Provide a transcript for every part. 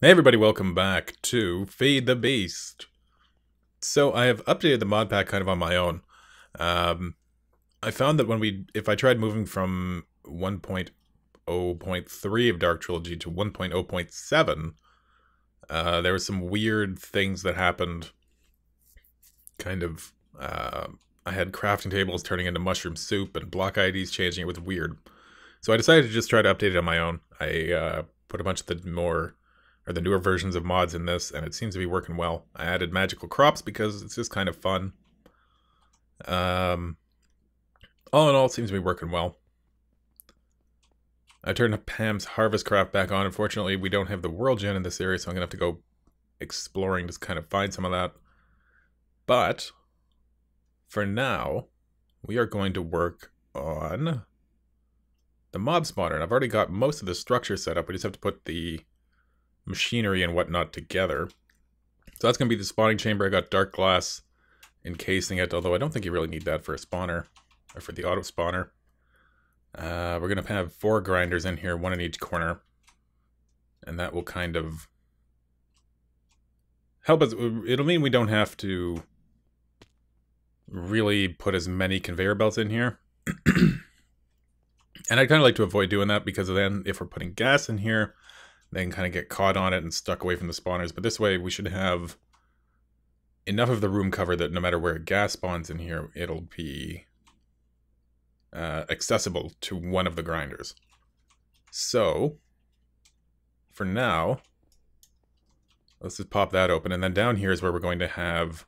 Hey everybody, welcome back to Feed the Beast. So I have updated the mod pack kind of on my own. Um, I found that if I tried moving from 1.0.3 of Dark Trilogy to 1.0.7, there were some weird things that happened. Kind of, I had crafting tables turning into mushroom soup and block IDs changing. It was weird. So I decided to just try to update it on my own. I put a bunch of the newer versions of mods in this, and it seems to be working well. I added magical crops because it's just kind of fun. Um, all in all, it seems to be working well. I turned Pam's Harvest Craft back on. Unfortunately, we don't have the world gen in this area, so I'm going to have to go exploring to kind of find some of that. But, for now, we are going to work on the mob spawner. And I've already got most of the structure set up. We just have to put the machinery and whatnot together. So that's going to be the spawning chamber. I got dark glass encasing it, although I don't think you really need that for a spawner, or for the auto spawner. We're going to have 4 grinders in here, 1 in each corner. And that will kind of help us. It'll mean we don't have to really put as many conveyor belts in here. And I'd kind of like to avoid doing that, because then if we're putting gas in here, they can kind of get caught on it and stuck away from the spawners. But this way we should have enough of the room covered that no matter where gas spawns in here, it'll be accessible to one of the grinders. So, for now, let's just pop that open. And then down here is where we're going to have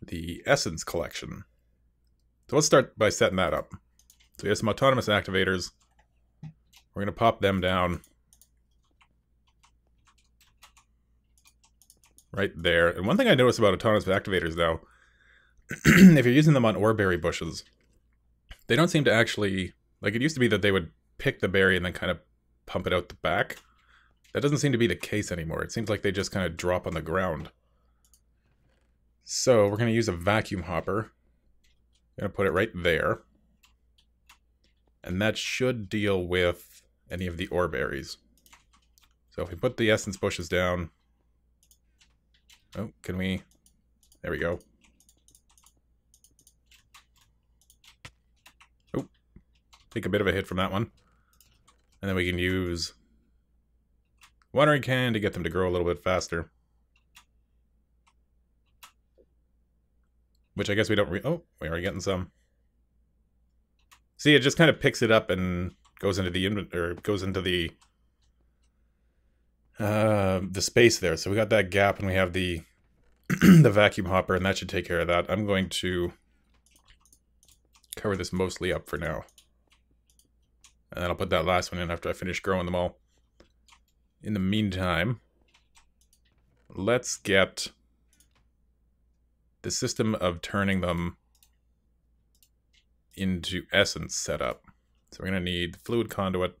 the essence collection. So let's start by setting that up. So we have some autonomous activators. We're going to pop them down right there. And one thing I noticed about autonomous activators, though, if you're using them on oreberry bushes, they don't seem to actually, like, it used to be that they would pick the berry and then kind of pump it out the back. That doesn't seem to be the case anymore. It seems like they just kind of drop on the ground. So we're going to use a vacuum hopper. I'm going to put it right there. And that should deal with any of the ore berries. So if we put the essence bushes down. Oh, can we? There we go. Oh, take a bit of a hit from that one. And then we can use watering can to get them to grow a little bit faster. Which I guess we don't oh, we are getting some. See, it just kind of picks it up and goes into the the space there. So we got that gap, and we have the the vacuum hopper, and that should take care of that. I'm going to cover this mostly up for now. And then I'll put that last one in after I finish growing them all. In the meantime, let's get the system of turning them into essence set up. So we're going to need fluid conduit.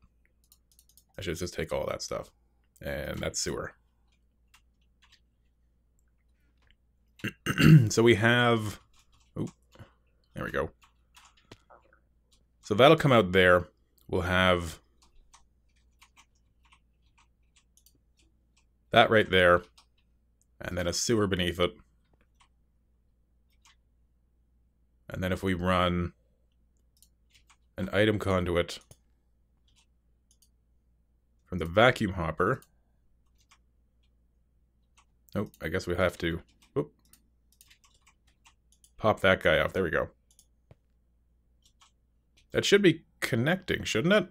I should just take all that stuff. And that's sewer. So we have... Oh, there we go. So that'll come out there. We'll have that right there. And then a sewer beneath it. And then if we run an item conduit from the vacuum hopper. Oh, I guess we have to pop that guy off. There we go. That should be connecting, shouldn't it?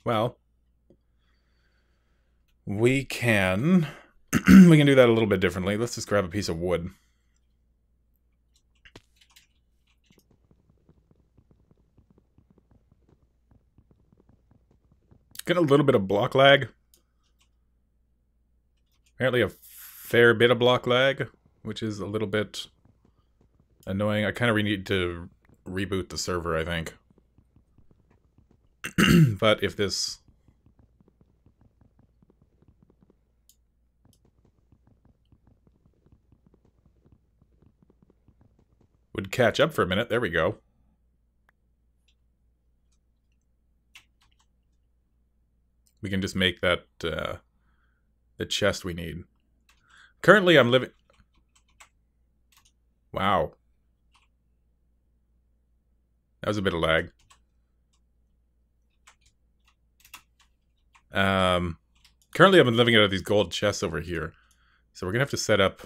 Well, we can we can do that a little bit differently. Let's just grab a piece of wood. Get a little bit of block lag. Apparently a fair bit of block lag, which is a little bit annoying. I kind of need to reboot the server, I think. But if this would catch up for a minute. There we go. We can just make that the chest we need. Currently, I'm living... Wow. That was a bit of lag. Currently, I've been living out of these gold chests over here. So we're going to have to set up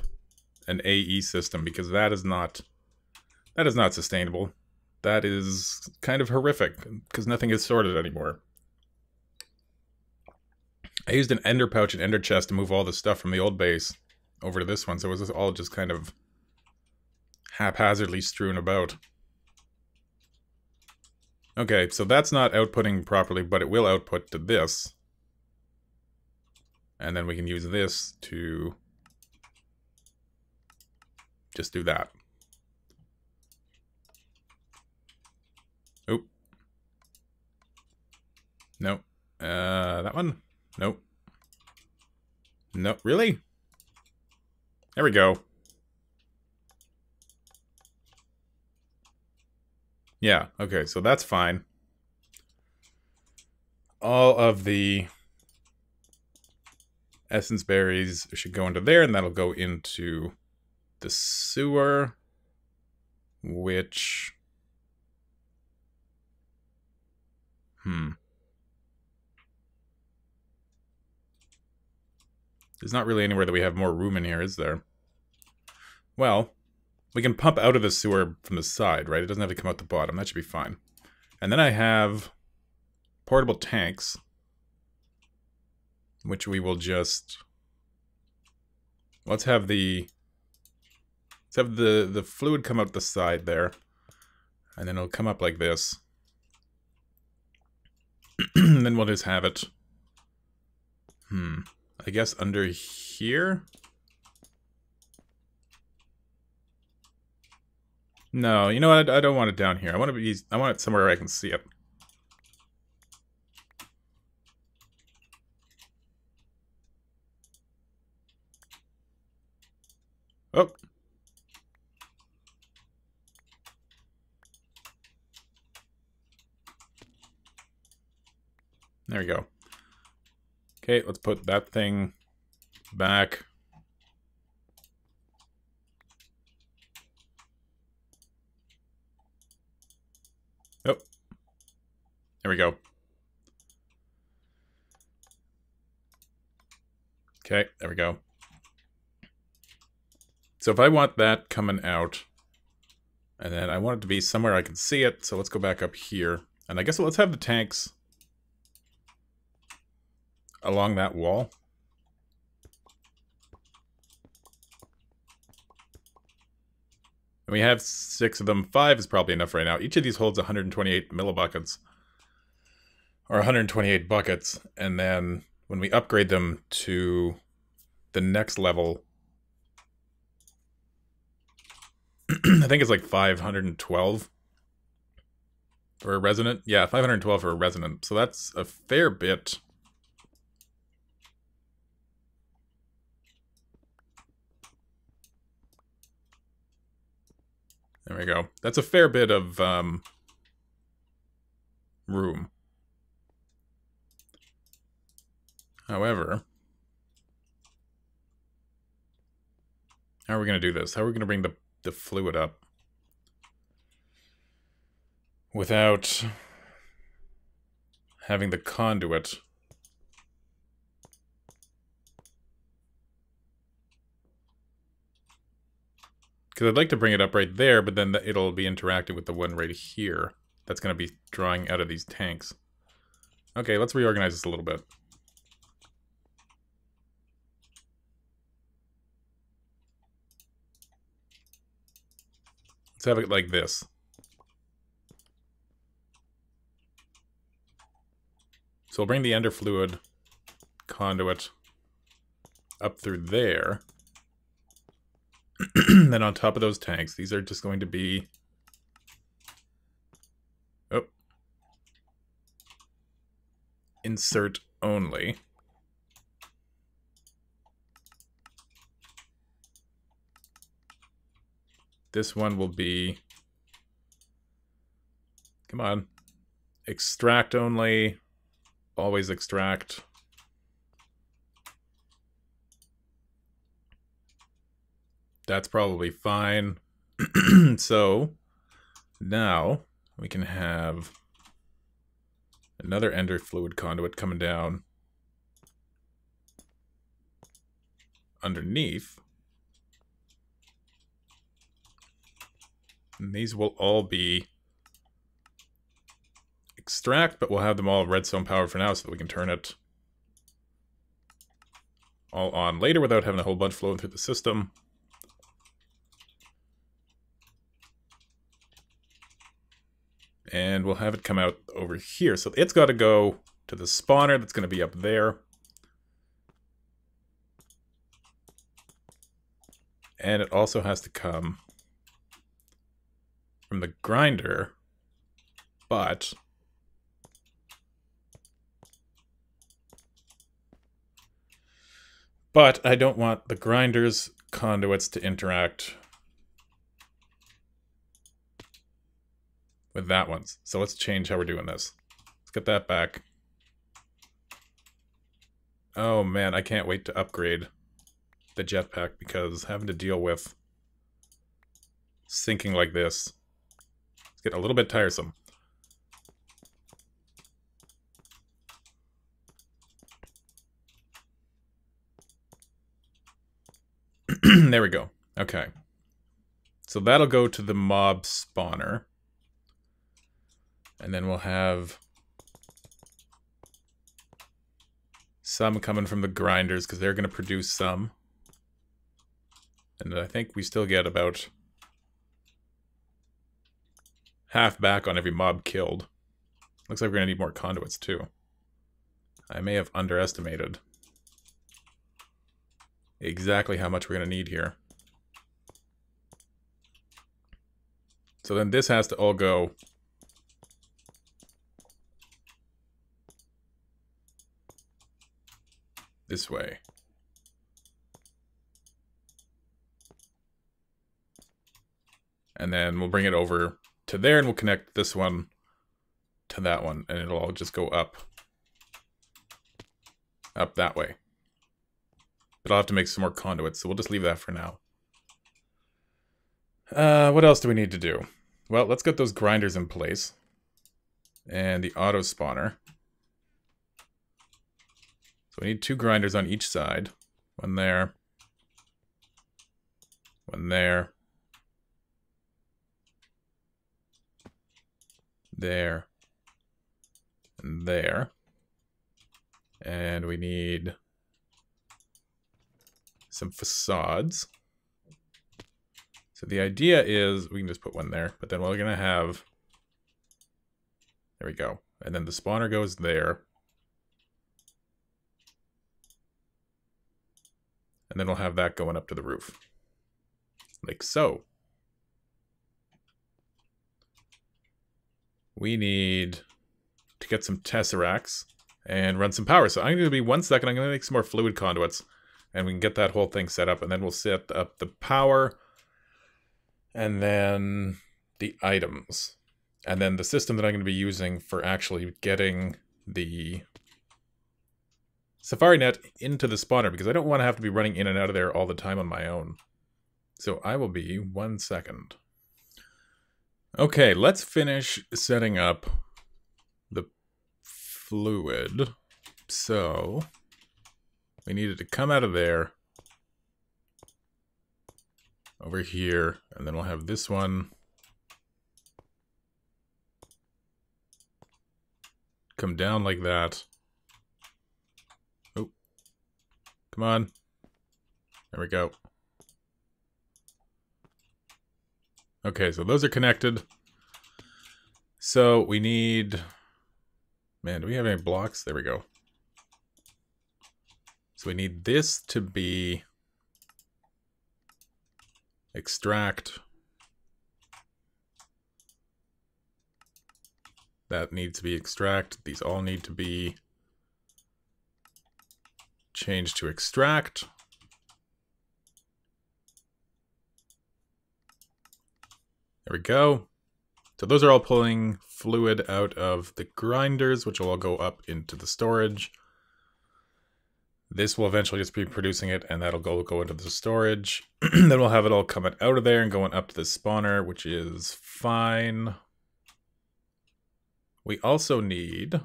an AE system because that is not sustainable. That is kind of horrific because nothing is sorted anymore. I used an ender pouch and ender chest to move all the stuff from the old base over to this one, so it was all just kind of haphazardly strewn about. Okay, so that's not outputting properly, but it will output to this. And then we can use this to just do that. Oop. Nope. That one? Nope. Nope. Really? There we go. Yeah, okay, so that's fine. All of the essence berries should go into there, and that'll go into the sewer, which... There's not really anywhere that we have more room in here, is there? Well, we can pump out of the sewer from the side, right? It doesn't have to come out the bottom. That should be fine. And then I have portable tanks, which we will just... Let's have the fluid come out the side there. And then it'll come up like this. And then we'll just have it... I guess under here? No, you know what? I don't want it down here. I want it somewhere where I can see it. Oh. There we go. Okay, let's put that thing back. Oh. There we go. Okay, there we go. So if I want that coming out, and then I want it to be somewhere I can see it, so let's go back up here. And I guess let's have the tanks along that wall. And we have 6 of them. 5 is probably enough right now. Each of these holds 128 millibuckets. Or 128 buckets. And then when we upgrade them to the next level, I think it's like 512 for a resonant. Yeah, 512 for a resonant. So that's a fair bit. There we go. That's a fair bit of room. However, how are we going to do this? How are we going to bring the fluid up without having the conduit? Because I'd like to bring it up right there, but then it'll be interacting with the one right here. That's going to be drawing out of these tanks. Okay, let's reorganize this a little bit. Let's have it like this. So we'll bring the ender fluid conduit up through there. Then on top of those tanks, these are just going to be... Oh. Insert only. This one will be... Come on. Extract only. Always extract. That's probably fine. So, now we can have another ender fluid conduit coming down underneath. And these will all be extract, but we'll have them all redstone powered for now so that we can turn it all on later without having a whole bunch flowing through the system. And we'll have it come out over here. So it's got to go to the spawner that's going to be up there. And it also has to come from the grinder, but I don't want the grinder's conduits to interact with that one. So let's change how we're doing this. Let's get that back. Oh man, I can't wait to upgrade the jetpack because having to deal with sinking like this, it's getting a little bit tiresome. There we go. Okay. So that'll go to the mob spawner. And then we'll have some coming from the grinders because they're going to produce some. And I think we still get about half back on every mob killed. Looks like we're going to need more conduits too. I may have underestimated exactly how much we're going to need here. So then this has to all go this way. And then we'll bring it over to there and we'll connect this one to that one and it'll all just go up that way. But I'll have to make some more conduits, so we'll just leave that for now. What else do we need to do? Well, let's get those grinders in place. And the auto spawner. So we need 2 grinders on each side. One there. One there. There. And there. And we need some facades. So the idea is we can just put one there, but then we're going to have, there we go. And then the spawner goes there. And then we'll have that going up to the roof. Like so. We need to get some tesseracts and run some power. So I'm going to be 1 second. I'm going to make some more fluid conduits. And we can get that whole thing set up. And then we'll set up the power. And then the items. And then the system that I'm going to be using for actually getting the Safari Net into the spawner. Because I don't want to have to be running in and out of there all the time on my own. So I will be 1 second. Okay, let's finish setting up the fluid. So we need it to come out of there, over here, and then we'll have this one come down like that. Oh, come on. There we go. Okay, so those are connected. So we need... Man, do we have any blocks? There we go. So we need this to be extract. That needs to be extract. These all need to be changed to extract. There we go. So those are all pulling fluid out of the grinders, which will all go up into the storage. This will eventually just be producing it, and that'll go into the storage. Then we'll have it all coming out of there and going up to the spawner, which is fine. We also need...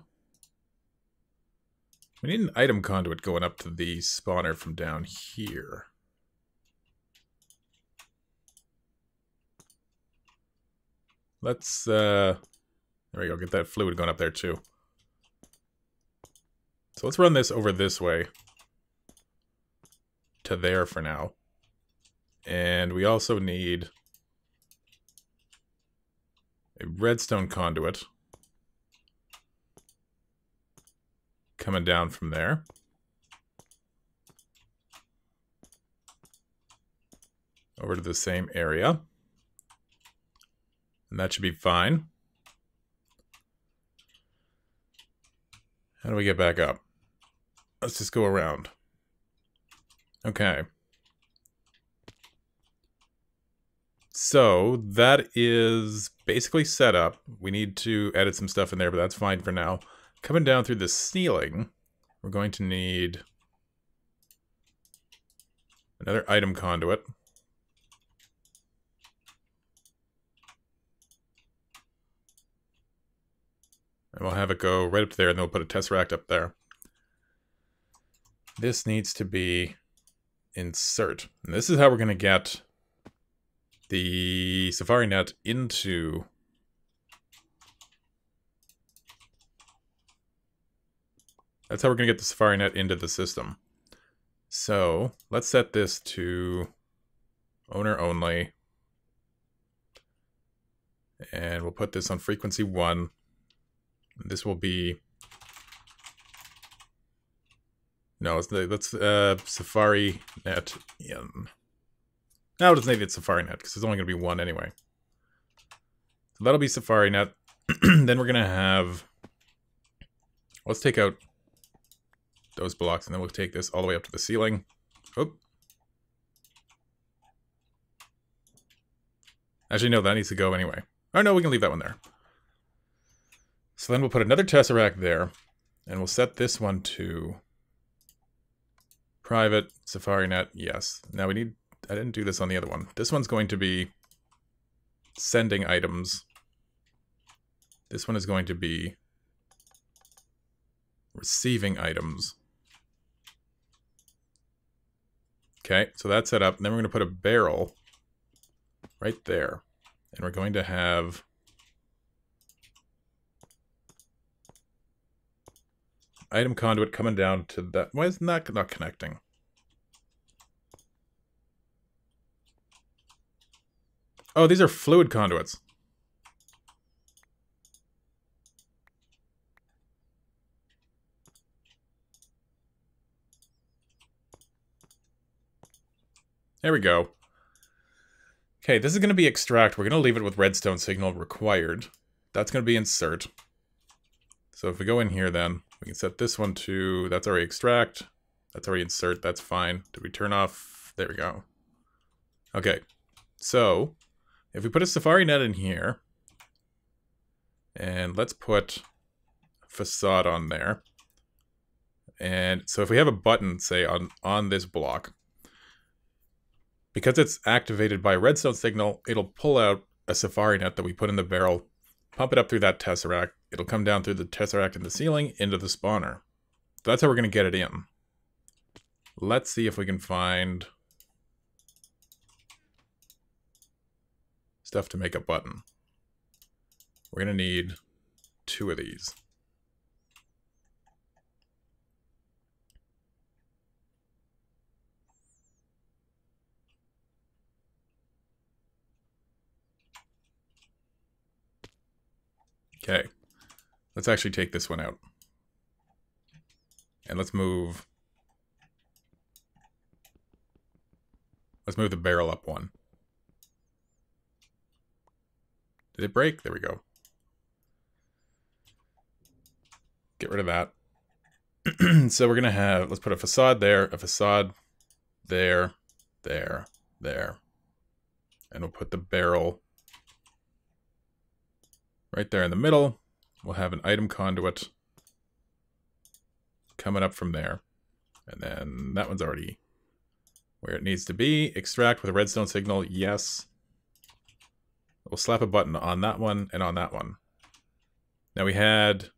We need an item conduit going up to the spawner from down here. Let's, there we go, get that fluid going up there too. So let's run this over this way to there for now. And we also need a redstone conduit coming down from there. Over to the same area. And that should be fine. How do we get back up? Let's just go around. Okay. So that is basically set up. We need to edit some stuff in there, but that's fine for now. Coming down through the ceiling, we're going to need another item conduit. And we'll have it go right up to there, and then we'll put a tesseract up there. This needs to be insert. And this is how we're going to get the Safari Net into... That's how we're going to get the Safari Net into the system. So, let's set this to owner only. And we'll put this on frequency 1. This will be... No, let's Safari Net in. No, it doesn't need Safari Net, because there's only going to be one anyway. So that'll be Safari Net. Then we're going to have... Let's take out those blocks, and then we'll take this all the way up to the ceiling. Oop. Actually, no, that needs to go anyway. Oh, no, we can leave that one there. So then we'll put another tesseract there, and we'll set this one to private Safari Net. Yes. Now we need... I didn't do this on the other one. This one's going to be sending items. This one is going to be receiving items. Okay, so that's set up. And then we're going to put a barrel right there. And we're going to have item conduit coming down to that. Why is that not connecting? Oh, these are fluid conduits. There we go. Okay, this is going to be extract. We're going to leave it with redstone signal required. That's going to be insert. So if we go in here then, we can set this one to, that's already extract. That's already insert. That's fine. Did we turn off? There we go. Okay, so if we put a Safari Net in here, and let's put facade on there. And so if we have a button, say, on this block, because it's activated by a redstone signal, it'll pull out a Safari Net that we put in the barrel, pump it up through that tesseract. It'll come down through the tesseract in the ceiling into the spawner. So that's how we're going to get it in. Let's see if we can find stuff to make a button. We're going to need 2 of these. Okay, let's actually take this one out. And let's move the barrel up one. Did it break? There we go. Get rid of that. So we're going to have, let's put a facade there, a facade there, there, there. And we'll put the barrel Right there in the middle, we'll have an item conduit coming up from there. And then that one's already where it needs to be. Extract with a redstone signal, yes. We'll slap a button on that one and on that one. Now we had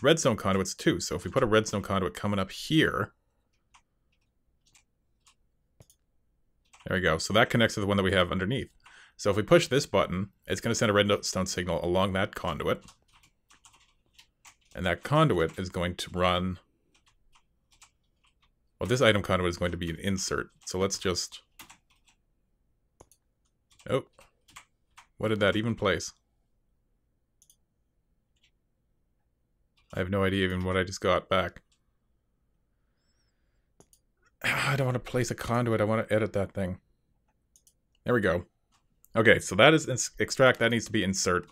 redstone conduits too, so if we put a redstone conduit coming up here, there we go. So that connects to the one that we have underneath. So if we push this button, it's going to send a redstone signal along that conduit. And that conduit is going to run... Well, this item conduit is going to be an insert. So let's just... Oh. What did that even place? I have no idea even what I just got back. I don't want to place a conduit. I want to edit that thing. There we go. Okay, so that is extract. That needs to be insert.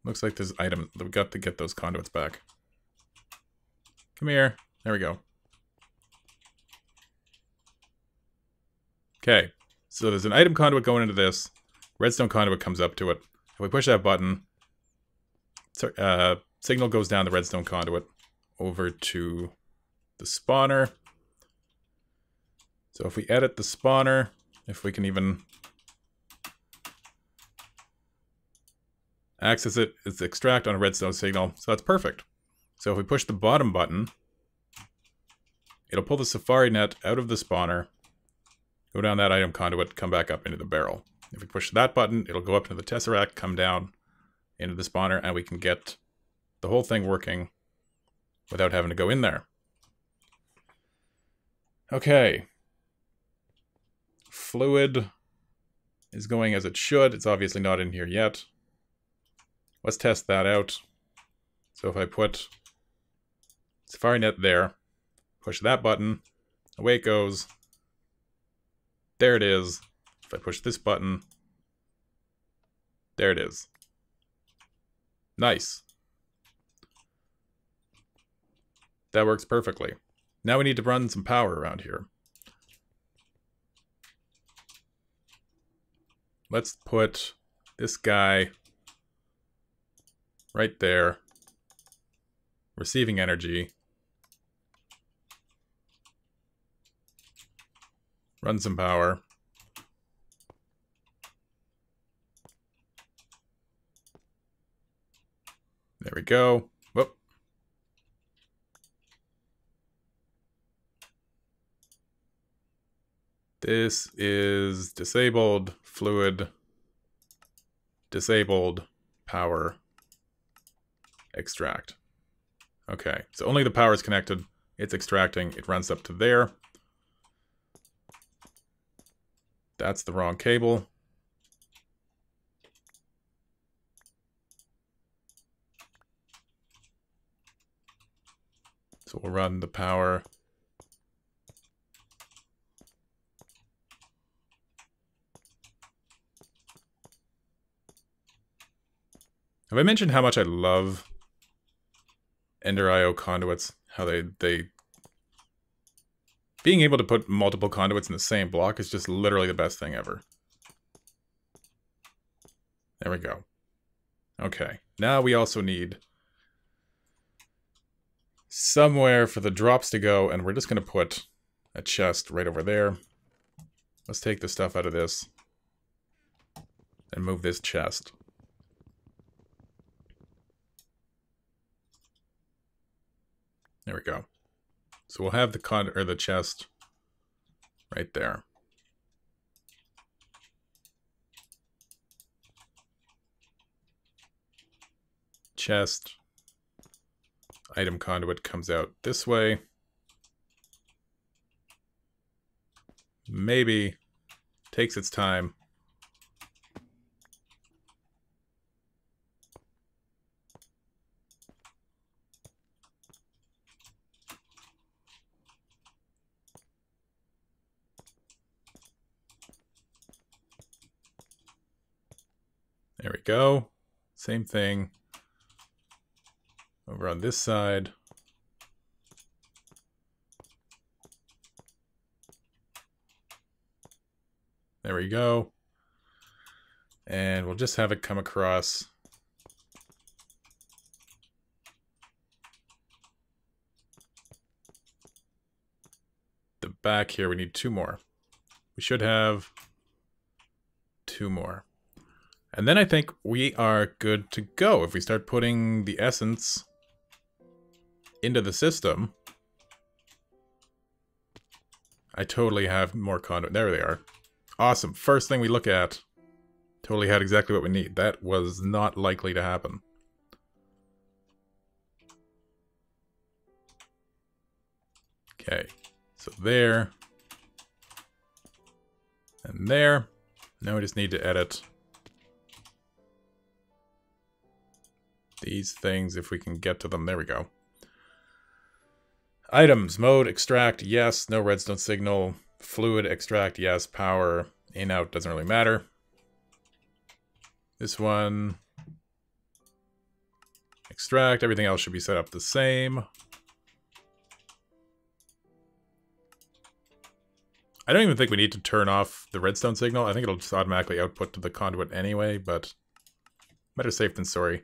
Looks like this item. We've got to get those conduits back. Come here. There we go. Okay, so there's an item conduit going into this. Redstone conduit comes up to it. If we push that button, signal goes down the redstone conduit over to the spawner. So if we edit the spawner, if we can even access it, it's extract on a redstone signal. So that's perfect. So if we push the bottom button, it'll pull the safari net out of the spawner, go down that item conduit, come back up into the barrel. If we push that button, it'll go up into the tesseract, come down into the spawner, and we can get the whole thing working without having to go in there. Okay. Fluid is going as it should. It's obviously not in here yet. Let's test that out. So if I put Safari Net there, push that button, away it goes. There it is. If I push this button, there it is. Nice. That works perfectly. Now we need to run some power around here. Let's put this guy right there, receiving energy. Run some power. There we go. Whoop. This is disabled, fluid, disabled, power, extract. Okay, so only the power is connected. It's extracting. It runs up to there. That's the wrong cable. So we'll run the power. Have I mentioned how much I love Ender IO conduits? How they being able to put multiple conduits in the same block is just literally the best thing ever. There we go. Okay, now we also need somewhere for the drops to go, and we're just going to put a chest right over there. Let's take the stuff out of this and move this chest. There we go. So we'll have the chest right there. Chest. Item conduit comes out this way. Maybe takes its time. There we go. Same thing over on this side. There we go. And we'll just have it come across the back here. We need 2 more. We should have 2 more. And then I think we are good to go. If we start putting the essence into the system, I totally have more conduit. There they are. Awesome. First thing we look at. Totally had exactly what we need. That was not likely to happen. Okay. So there. And there. Now we just need to edit these things if we can get to them. There we go. Items. Mode. Extract. Yes. No redstone signal. Fluid. Extract. Yes. Power. In, out. Doesn't really matter. This one. Extract. Everything else should be set up the same. I don't even think we need to turn off the redstone signal. I think it'll just automatically output to the conduit anyway, but better safe than sorry.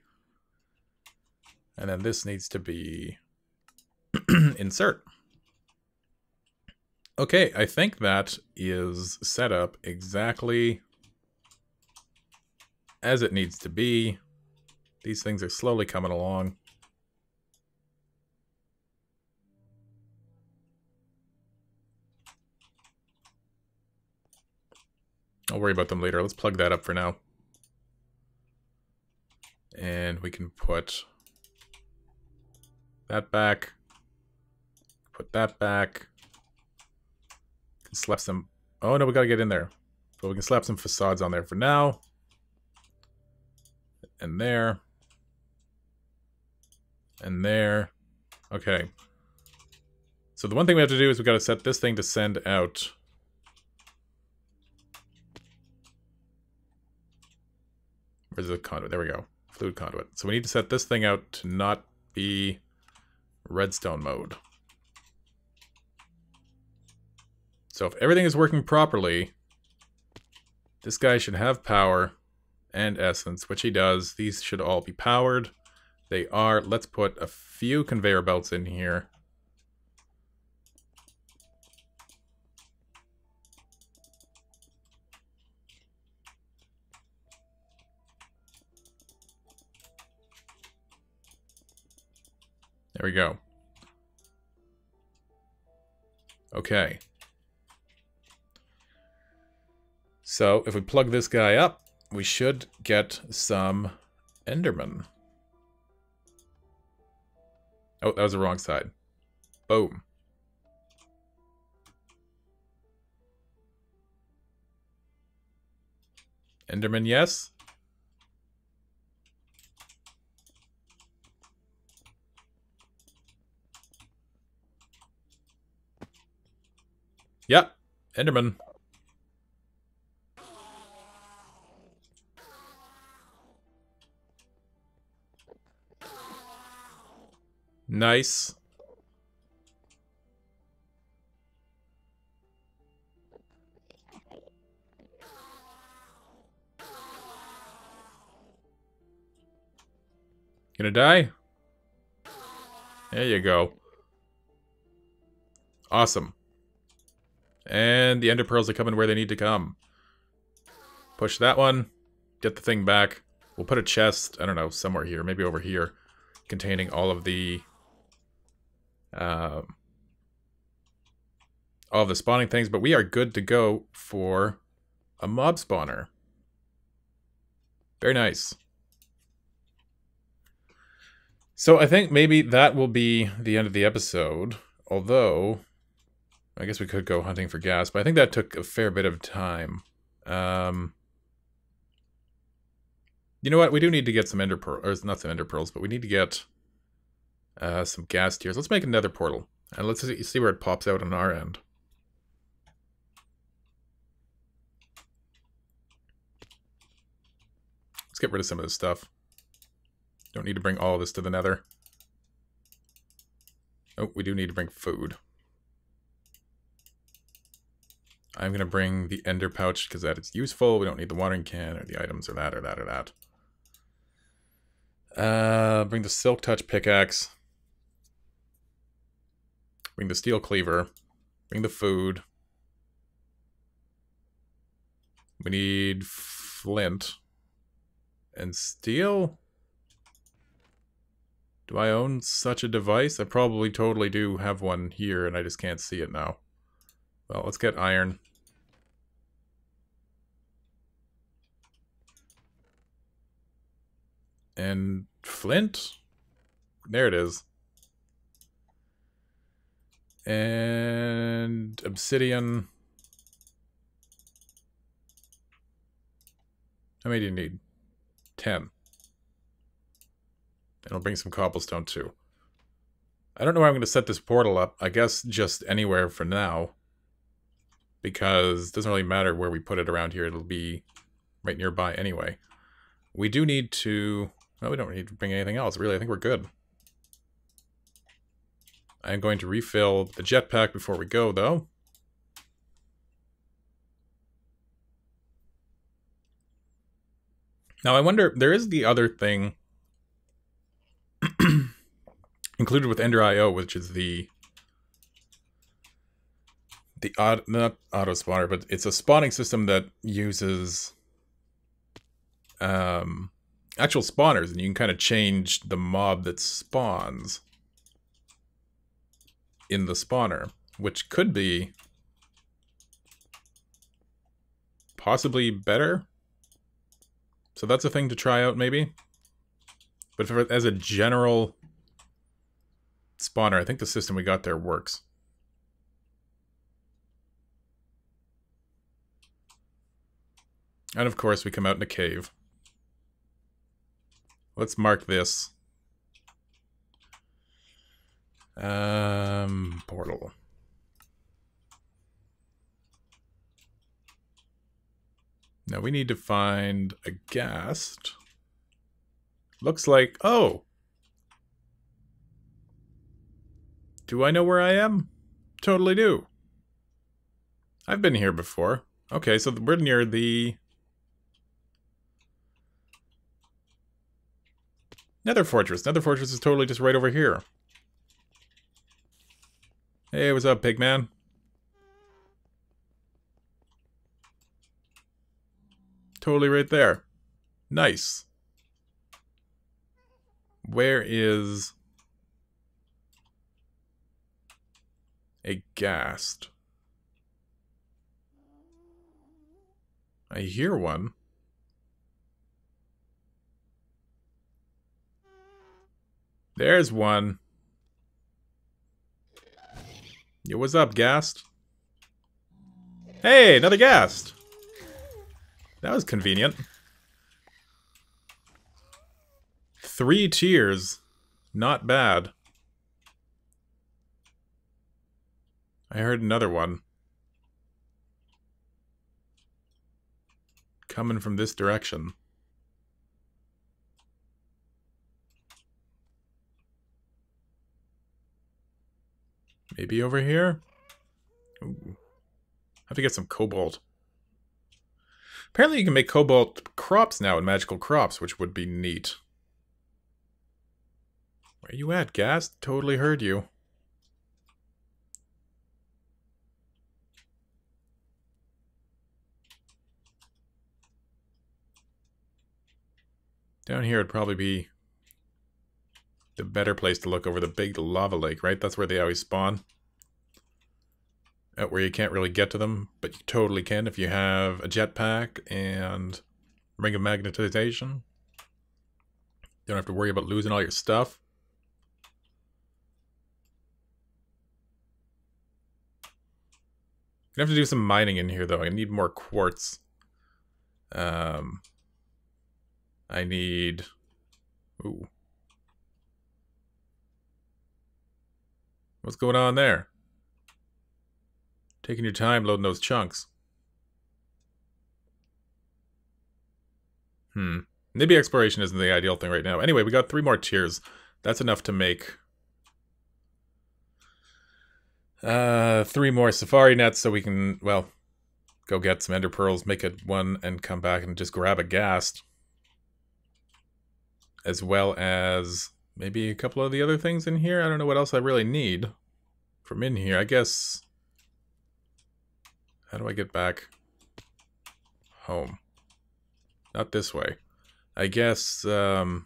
And then this needs to be insert. Okay, I think that is set up exactly as it needs to be. These things are slowly coming along. I'll worry about them later. Let's plug that up for now. And we can put that back. Put that back. Can slap some... Oh no, we gotta get in there. But we can slap some facades on there for now. And there. And there. Okay. So the one thing we have to do is we gotta set this thing to send out... Where's the conduit? There we go. Fluid conduit. So we need to set this thing out to not be redstone mode. So if everything is working properly, this guy should have power and essence, which he does. These should all be powered. They are. Let's put a few conveyor belts in here. There we go. Okay. So if we plug this guy up, we should get some Enderman. Oh, that was the wrong side. Boom. Enderman, yes. Yep, Enderman. Nice. Gonna die? There you go. Awesome. And the ender pearls are coming where they need to come. Push that one. Get the thing back. We'll put a chest, I don't know, somewhere here. Maybe over here. Containing all of the... all of the spawning things. But we are good to go for a mob spawner. Very nice. So I think maybe that will be the end of the episode. Although... I guess we could go hunting for gas, but I think that took a fair bit of time. You know what? We do need to get some ender pearls, or not some ender pearls, but we need to get some gas tiers. Let's make another portal, and let's see where it pops out on our end. Let's get rid of some of this stuff. Don't need to bring all of this to the nether. Oh, we do need to bring food. I'm going to bring the ender pouch because that is useful. We don't need the watering can or the items or that or that or that. Bring the silk touch pickaxe. Bring the steel cleaver. Bring the food. We need flint. And steel? Do I own such a device? I probably totally do have one here and I just can't see it now. Well, let's get iron. And flint? There it is. And obsidian. How many do you need? 10. And I'll bring some cobblestone too. I don't know where I'm going to set this portal up. I guess just anywhere for now. Because it doesn't really matter where we put it around here. It'll be right nearby anyway. We do need to... Well, we don't need to bring anything else. Really, I think we're good. I'm going to refill the jetpack before we go, though. Now, I wonder... There is the other thing... included with Ender IO, which is the not auto spawner, but it's a spawning system that uses actual spawners, and you can kind of change the mob that spawns in the spawner, which could be possibly better. So that's a thing to try out, maybe. But as a general spawner, I think the system we got there works. And of course, we come out in a cave. Let's mark this. Portal. Now we need to find a ghast. Looks like... Oh! Do I know where I am? Totally do. I've been here before. Okay, so we're near the... Nether Fortress. Nether Fortress is totally just right over here. Hey, what's up, Pigman? Totally right there. Nice. Where is a ghast? I hear one. There's one. Yo, what's up, ghast? Hey, another ghast. That was convenient. 3 tiers. Not bad. I heard another one. Coming from this direction. Maybe over here? Ooh. Have to get some cobalt. Apparently you can make cobalt crops now in magical crops, which would be neat. Where you at, ghast? Totally heard you. Down here would probably be the better place to look, over the big lava lake, right? That's where they always spawn. Out where you can't really get to them, but you totally can if you have a jetpack and ring of magnetization. You don't have to worry about losing all your stuff. You have to do some mining in here, though. I need more quartz. I need... Ooh. What's going on there? Taking your time loading those chunks. Maybe exploration isn't the ideal thing right now. Anyway, we got 3 more tiers. That's enough to make 3 more safari nets so we can, well, go get some ender pearls, make it one, and come back and just grab a ghast. As well as maybe a couple of the other things in here. I don't know what else I really need from in here. I guess... How do I get back home? Not this way. I guess, Pigman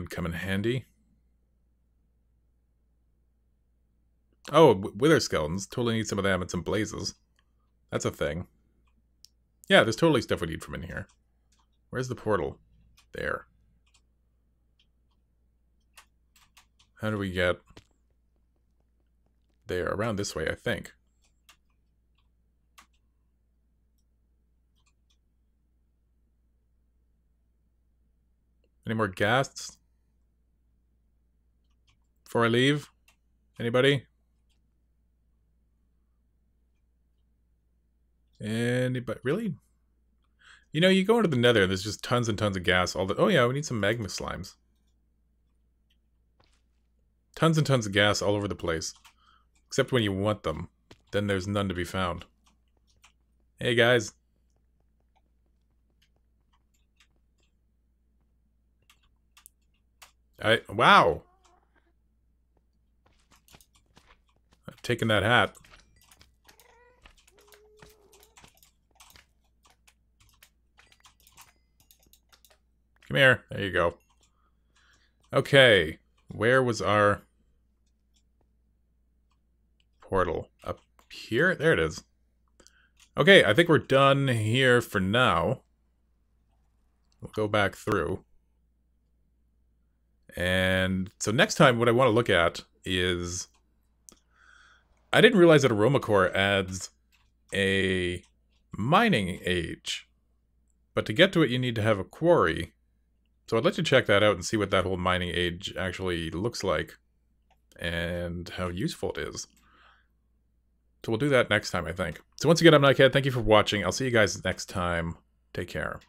would come in handy. Oh, wither skeletons. Totally need some of them and some blazes. That's a thing. Yeah, there's totally stuff we need from in here. Where's the portal? There. How do we get there? Around this way, I think. Any more ghasts? Before I leave? Anybody? Anybody? Really? You know, you go into the nether, there's just tons and tons of gas. Oh yeah, we need some magma slimes. Tons and tons of gas all over the place. Except when you want them. Then there's none to be found. Hey guys. Wow! I'm taking that hat. Come here. There you go. Okay. Where was our portal? Up here? There it is. Okay, I think we're done here for now. We'll go back through. And so next time what I want to look at is... I didn't realize that Aromacore adds a mining age. But to get to it, you need to have a quarry. So I'd like to check that out and see what that whole mining age actually looks like. And how useful it is. So we'll do that next time, I think. So once again, I'm Nightcat. Thank you for watching. I'll see you guys next time. Take care.